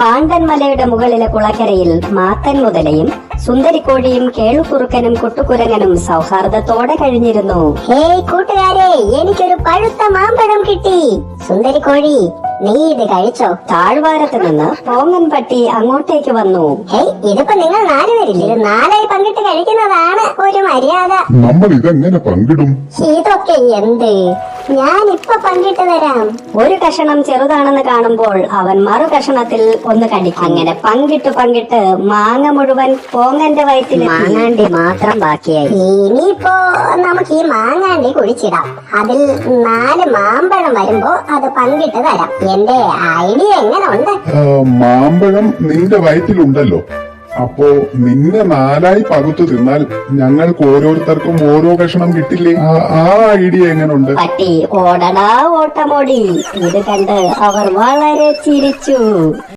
പാണ്ടൻ മലയുടെ മുകളിലെ കുളക്കരയിൽ മാത്തൻ മുതലയും സുന്ദരിക്കോഴിയും കേളുകുറുക്കനും കുട്ടുകുരങ്ങനും സൗഹാർദ്ദത്തോടെ കഴിഞ്ഞിരുന്നു. ഹേയ് കൂട്ടുകാരെ, എനിക്കൊരു പഴുത്ത മാമ്പഴം കിട്ടി. സുന്ദരിക്കോഴി, നീ ഇത് കഴിച്ചോ? താഴ്വാരത്ത് നിന്ന് പോങ്ങൻ പട്ടി അങ്ങോട്ടേക്ക് വന്നു. ഹേയ്, ഇതിപ്പോ നിങ്ങൾ 4 പേരില്ലേ? ഇത് 4ആയി പങ്കിട്ട് കഴിക്കുന്നതാണ് ഒരു മര്യാദ. നമ്മൾ ഇതെങ്ങനെ പങ്കിടും? ഇതൊക്കെ എന്ത്? ഞാനിപ്പൊ പങ്കിട്ട് തരാം. ഒരു കഷണം ചെറുതാണെന്ന് കാണുമ്പോൾ അവൻ മറു കഷണത്തിൽ ഒന്ന് കടിക്കും. അങ്ങനെ പങ്കിട്ട് മാങ്ങ മുഴുവൻ പോങ്ങന്റെ വയറ്റിൽ മാങ്ങാണ്ടി മാത്രം ബാക്കിയായി. ഇനിയിപ്പോ നമുക്ക് ഈ മാങ്ങാണ്ടി കുഴിച്ചിടാം. അതിൽ 4 മാമ്പഴം വരുമ്പോ അത് പങ്കിട്ട് തരാം. എന്റെ ഐഡിയ എങ്ങനെ ഉണ്ട്? മാമ്പഴം നിന്റെ വയറ്റിലുണ്ടല്ലോ. അപ്പോ നിന്നെ 4ആയി പകുത്തു തിന്നാൽ ഞങ്ങൾക്ക് ഓരോരുത്തർക്കും ഓരോ കഷണം കിട്ടില്ലേ? ആ ഐഡിയ എങ്ങനെയുണ്ട്? പട്ടി ഓടടാ ഓട്ടമോടി. ഇത് കണ്ട് അവർ വളരെ ചിരിച്ചു.